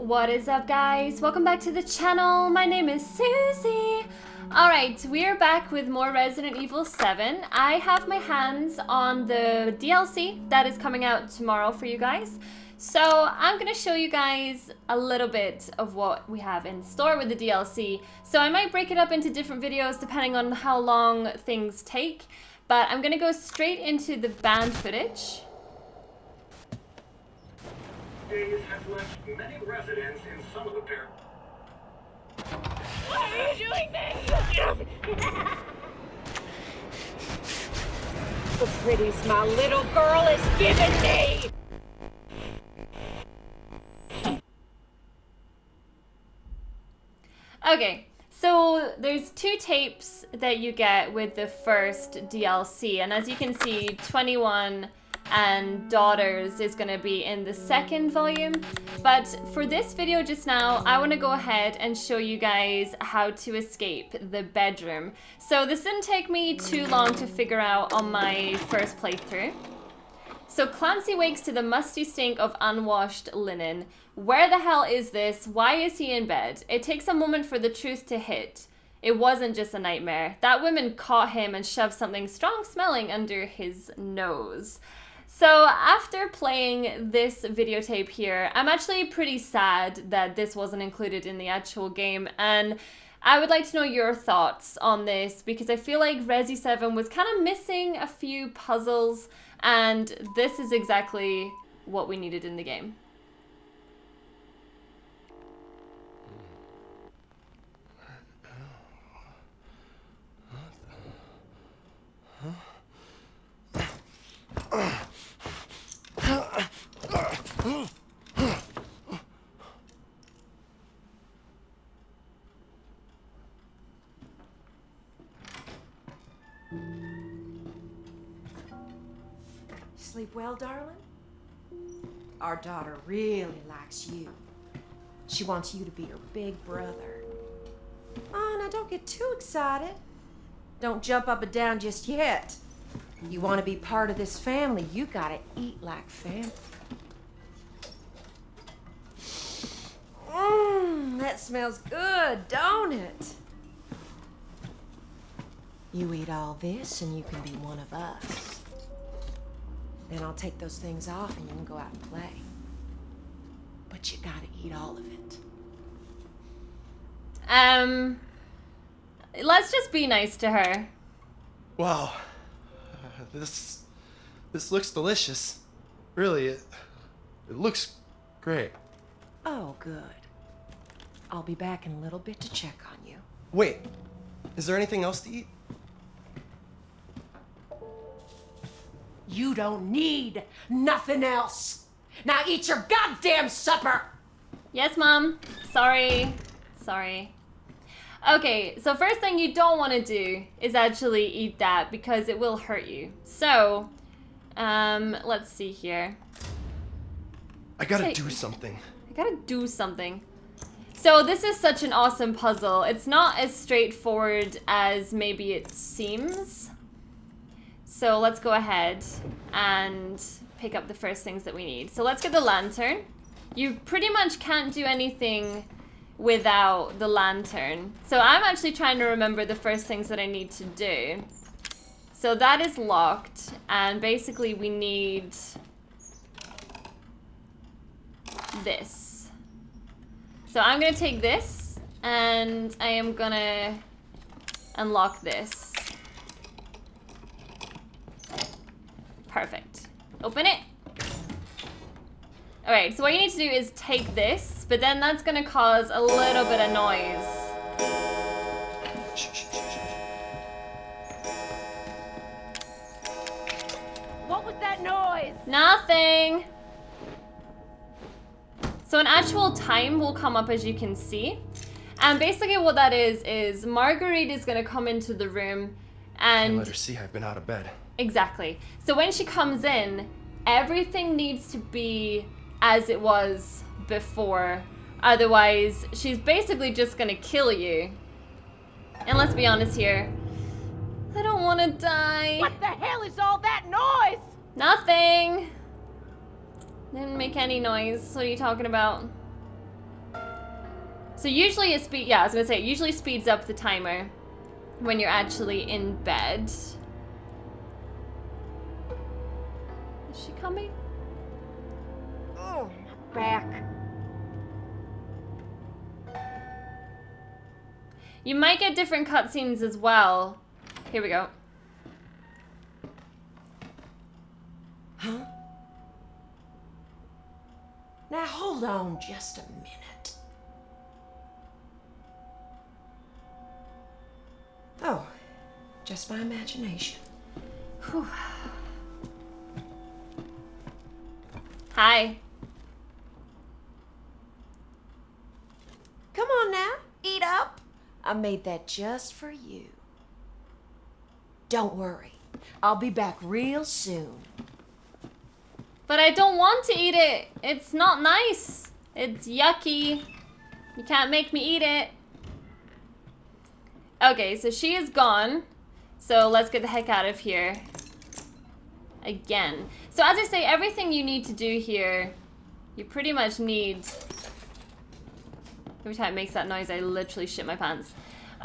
What is up, guys? Welcome back to the channel. My name is Susie. Alright, we're back with more Resident Evil 7. I have my hands on the DLC that is coming out tomorrow for you guys. So I'm going to show you guys a little bit of what we have in store with the DLC. So I might break it up into different videos depending on how long things take. But I'm going to go straight into the band footage. Days has left many residents in some of the pair. Why are you doing this? The pretties my little girl is giving me! Okay, so there's two tapes that you get with the first DLC, and as you can see, 21 and Daughters is going to be in the second volume. But for this video just now, I want to go ahead and show you guys how to escape the bedroom. So this didn't take me too long to figure out on my first playthrough. So Clancy wakes to the musty stink of unwashed linen. Where the hell is this? Why is he in bed? It takes a moment for the truth to hit. It wasn't just a nightmare. That woman caught him and shoved something strong smelling under his nose. So after playing this videotape here, I'm actually pretty sad that this wasn't included in the actual game, and I would like to know your thoughts on this because I feel like Resi 7 was kind of missing a few puzzles, and this is exactly what we needed in the game. Sleep well, darling? Our daughter really likes you. She wants you to be her big brother. Oh, now don't get too excited. Don't jump up and down just yet. You want to be part of this family, you gotta eat like family. That smells good, don't it? You eat all this and you can be one of us. Then I'll take those things off and you can go out and play. But you gotta eat all of it. Let's just be nice to her. Wow, this looks delicious. Really, it looks great. Oh, good. I'll be back in a little bit to check on you. Wait, is there anything else to eat? You don't need nothing else. Now eat your goddamn supper! Yes, Mom. Sorry. Okay, so first thing you don't want to do is actually eat that because it will hurt you. So, let's see here. I gotta do something. I gotta do something. So this is such an awesome puzzle. It's not as straightforward as maybe it seems. So let's go ahead and pick up the first things that we need. So let's get the lantern. You pretty much can't do anything without the lantern. So I'm actually trying to remember the first things that I need to do. So that is locked, and basically we need this. So I'm gonna take this, and I am gonna unlock this. Perfect. Open it. Alright, so what you need to do is take this, but then that's gonna cause a little bit of noise. What was that noise? Nothing. So an actual time will come up, as you can see. And basically what that is Marguerite is gonna come into the room and... Let her see I've been out of bed. Exactly. So when she comes in, everything needs to be as it was before. Otherwise, she's basically just gonna kill you. And let's be honest here. I don't want to die. What the hell is all that noise? Nothing. Didn't make any noise. What are you talking about? So usually it yeah, I was gonna say, it usually speeds up the timer when you're actually in bed. Is she coming? Oh, my back. You might get different cutscenes as well. Here we go. Huh? Now hold on just a minute. Oh, just my imagination. Whew. Hi. Come on now, eat up. I made that just for you. Don't worry, I'll be back real soon. But I don't want to eat it. It's not nice. It's yucky. You can't make me eat it. Okay, so she is gone. So let's get the heck out of here. Again. So as I say, everything you need to do here, you pretty much need... Every time it makes that noise, I literally shit my pants.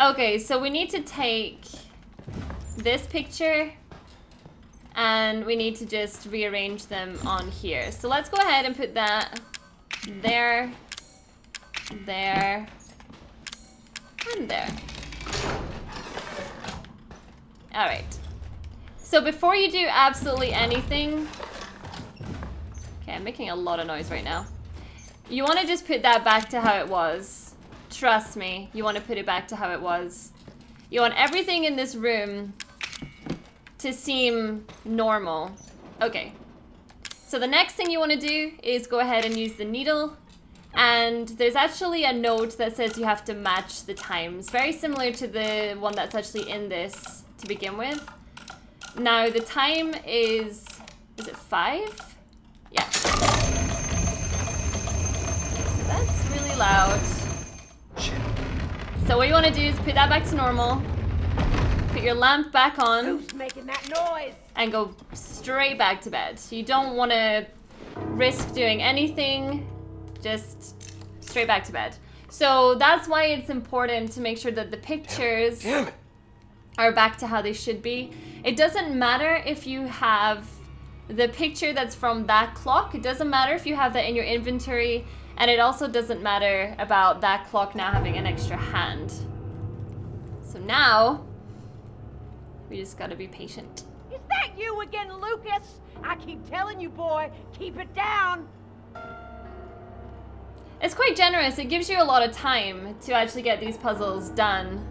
Okay, so we need to take this picture and we need to just rearrange them on here. So let's go ahead and put that there, there, and there. All right. So before you do absolutely anything, okay, I'm making a lot of noise right now. You want to just put that back to how it was. Trust me, you want to put it back to how it was. You want everything in this room to seem normal. Okay. So the next thing you want to do is go ahead and use the needle. And there's actually a note that says you have to match the times. Very similar to the one that's actually in this to begin with. Now the time is it 5? Yeah. That's really loud. Shit. So what you want to do is put that back to normal. Put your lamp back on. Who's making that noise? And go straight back to bed. You don't want to risk doing anything. Just straight back to bed. So that's why it's important to make sure that the pictures Damn it. are back to how they should be. It doesn't matter if you have the picture that's from that clock. It doesn't matter if you have that in your inventory. And it also doesn't matter about that clock now having an extra hand. So now, we just gotta be patient. Is that you again, Lucas? I keep telling you, boy, keep it down. It's quite generous. It gives you a lot of time to actually get these puzzles done.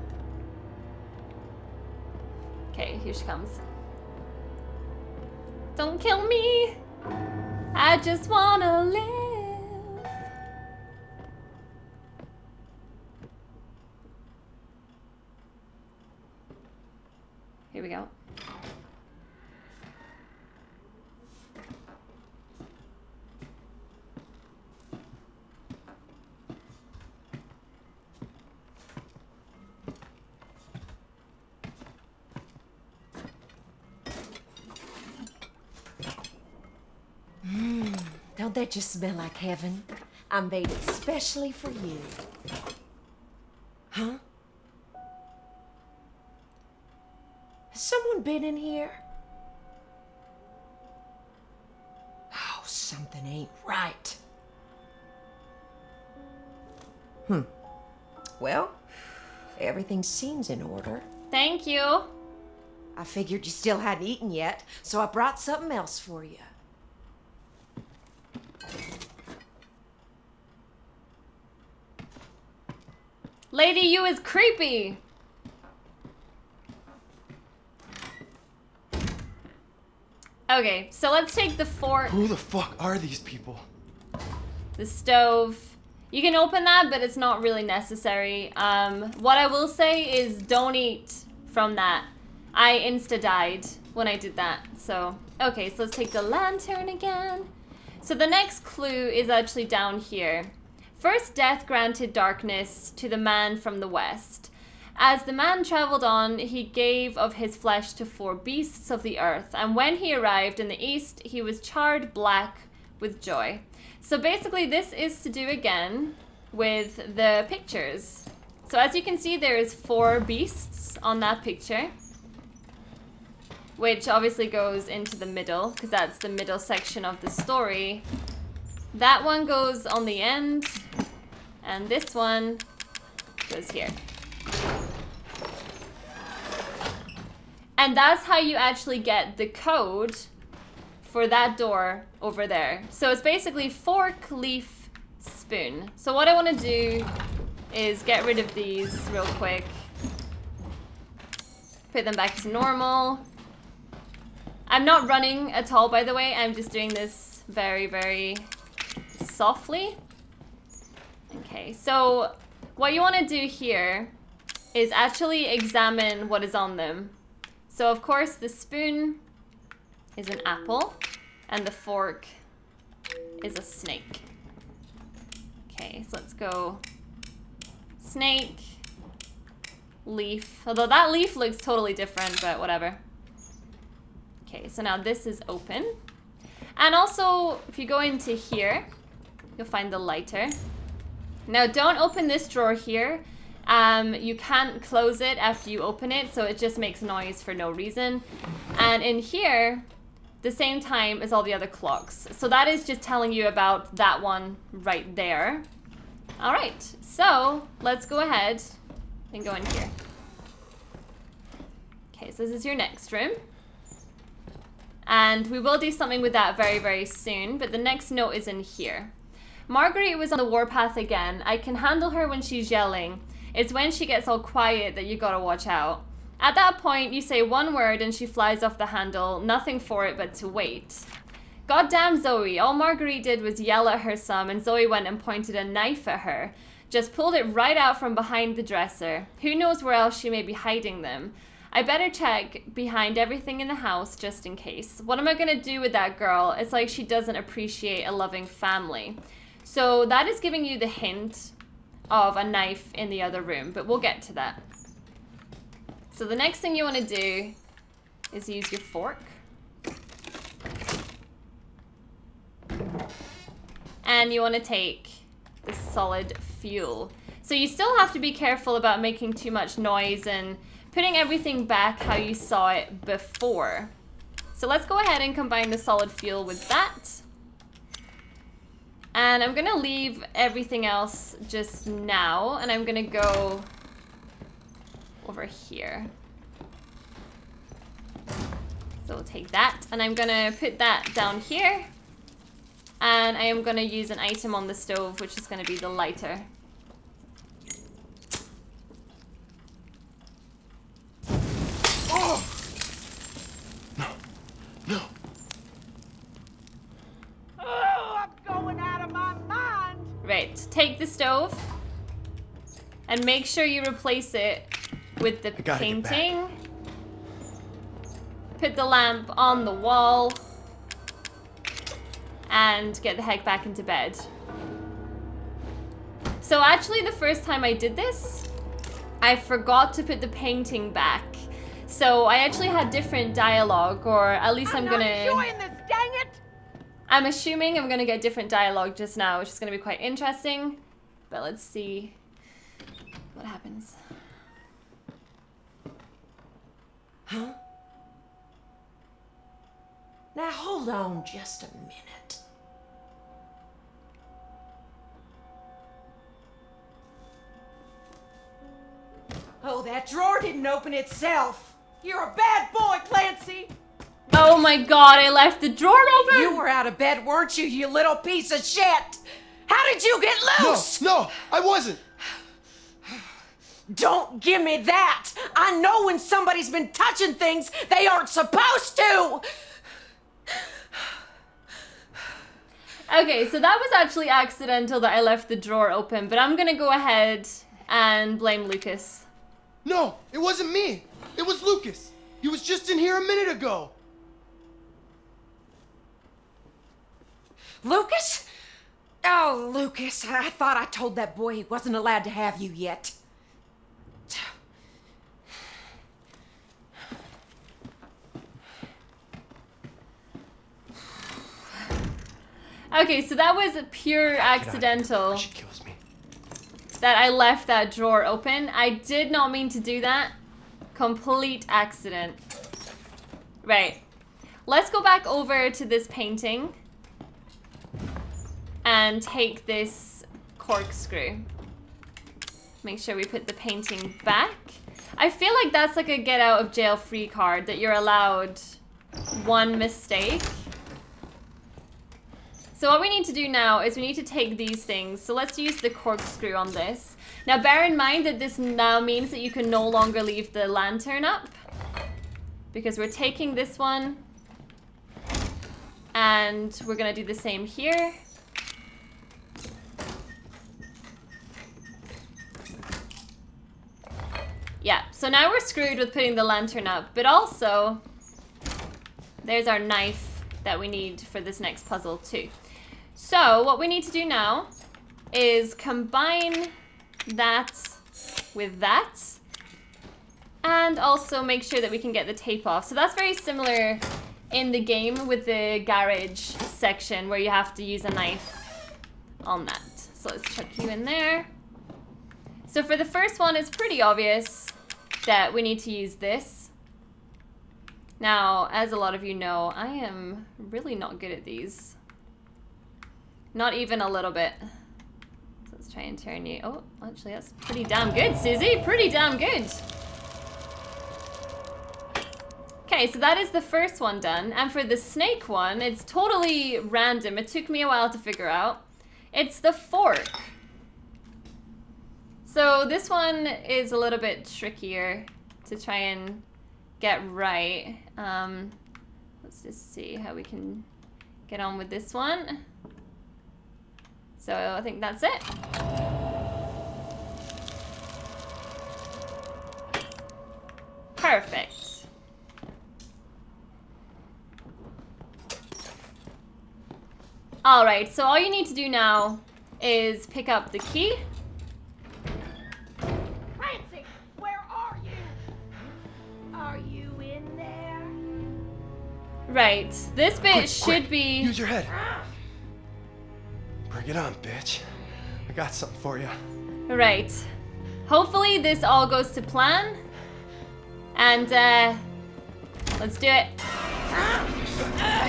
Okay, here she comes. Don't kill me. I just wanna live. Here we go. Don't that just smell like heaven? I made it specially for you. Huh? Has someone been in here? Oh, something ain't right. Well, everything seems in order. Thank you. I figured you still hadn't eaten yet, so I brought something else for you. Lady, you is creepy. Okay, so let's take the fork, Who the fuck are these people? the stove. You can open that, but it's not really necessary. What I will say is don't eat from that. I insta-died when I did that. So, okay, so let's take the lantern again. So the next clue is actually down here. First death granted darkness to the man from the west. As the man traveled on, he gave of his flesh to 4 beasts of the earth, and when he arrived in the east, he was charred black with joy. So basically this is to do again with the pictures. So as you can see, there's 4 beasts on that picture, which obviously goes into the middle because that's the middle section of the story. That one goes on the end, and this one goes here. And that's how you actually get the code for that door over there. So it's basically fork, leaf, spoon. So what I want to do is get rid of these real quick. Put them back to normal. I'm not running at all, by the way. I'm just doing this very, very softly. Okay, so what you want to do here is actually examine what is on them. So of course the spoon is an apple and the fork is a snake. Okay, so let's go snake, leaf. Although that leaf looks totally different, but whatever. Okay, so now this is open. And also, if you go into here, you'll find the lighter. Now don't open this drawer here. You can't close it after you open it, so it just makes noise for no reason. And in here, the same time as all the other clocks. So that is just telling you about that one right there. All right, so let's go ahead and go in here. Okay, so this is your next room. And we will do something with that very, very soon, but the next note is in here. Marguerite was on the warpath again. I can handle her when she's yelling. It's when she gets all quiet that you gotta watch out. At that point, you say one word and she flies off the handle, nothing for it but to wait. Goddamn Zoe, all Marguerite did was yell at her some and Zoe went and pointed a knife at her. Just pulled it right out from behind the dresser. Who knows where else she may be hiding them. I better check behind everything in the house just in case. What am I gonna do with that girl? It's like she doesn't appreciate a loving family. So that is giving you the hint of a knife in the other room, but we'll get to that. So the next thing you want to do is use your fork. And you want to take the solid fuel. So you still have to be careful about making too much noise and putting everything back how you saw it before. So let's go ahead and combine the solid fuel with that. And I'm gonna leave everything else just now, and I'm gonna go over here. So we'll take that, and I'm gonna put that down here. And I am gonna use an item on the stove, which is gonna be the lighter. Oh! No. No. Oh, I'm going out of my mind. Right, take the stove and make sure you replace it with the gotta get back. painting. Put the lamp on the wall and get the heck back into bed. So actually the first time I did this, I forgot to put the painting back. So I actually had different dialogue, or at least I'm gonna... enjoying this, dang it! I'm assuming I'm gonna get different dialogue just now, which is gonna be quite interesting. But let's see what happens. Huh? Now hold on just a minute. Oh, that drawer didn't open itself. You're a bad boy, Clancy. Oh my god, I left the drawer open! You were out of bed, weren't you, you little piece of shit? How did you get loose? No, I wasn't. Don't give me that! I know when somebody's been touching things they aren't supposed to! Okay, so that was actually accidental that I left the drawer open, but I'm gonna go ahead and blame Lucas. No, it wasn't me. It was Lucas. He was just in here a minute ago. Lucas? Oh, Lucas, I thought I told that boy he wasn't allowed to have you yet. Okay, so that was pure accidental. She kills me. that I left that drawer open. I did not mean to do that. Complete accident. Right. Let's go back over to this painting and take this corkscrew. Make sure we put the painting back. I feel like that's like a get out of jail free card, that you're allowed one mistake. So what we need to do now is we need to take these things. So let's use the corkscrew on this. Now bear in mind that this now means that you can no longer leave the lantern up, because we're taking this one and we're gonna do the same here. Yeah, so now we're screwed with putting the lantern up, but also there's our knife that we need for this next puzzle too. So what we need to do now is combine that with that and also make sure that we can get the tape off. So that's very similar in the game with the garage section where you have to use a knife on that. So let's chuck you in there. So for the first one, it's pretty obvious that we need to use this. Now, as a lot of you know, I am really not good at these. Not even a little bit. So let's try and turn you. Oh, actually, that's pretty damn good, Susie. Pretty damn good. Okay, so that is the first one done. And for the snake one, it's totally random. It took me a while to figure out. It's the fork. So this one is a little bit trickier to try and get right. Let's just see how we can get on with this one. So I think that's it. Perfect. All right, so all you need to do now is pick up the key. Clancy, where are you? Are you in there? Right, this bit Quick, should quick. be... Use your head. Bring it on, bitch. I got something for you. Right. Hopefully this all goes to plan. And, let's do it.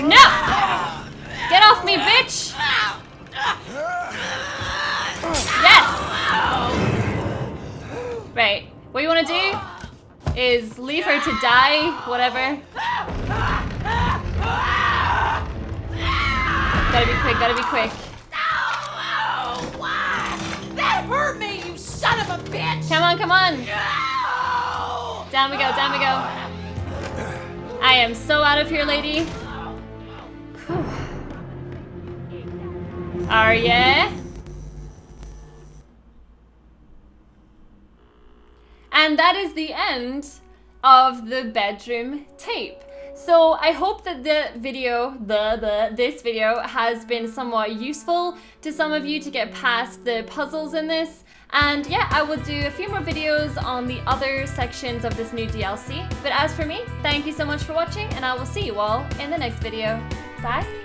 No! Get off me, bitch! Yes! Right. What you want to do is leave her to die, whatever. Gotta be quick, gotta be quick. That hurt me, you son of a bitch! Come on, come on. No! Down we go, down we go. I am so out of here, lady. Whew. Are ya? And that is the end of the bedroom tape. So I hope that the video, this video has been somewhat useful to some of you to get past the puzzles in this. And yeah, I will do a few more videos on the other sections of this new DLC. But as for me, thank you so much for watching, and I will see you all in the next video. Bye!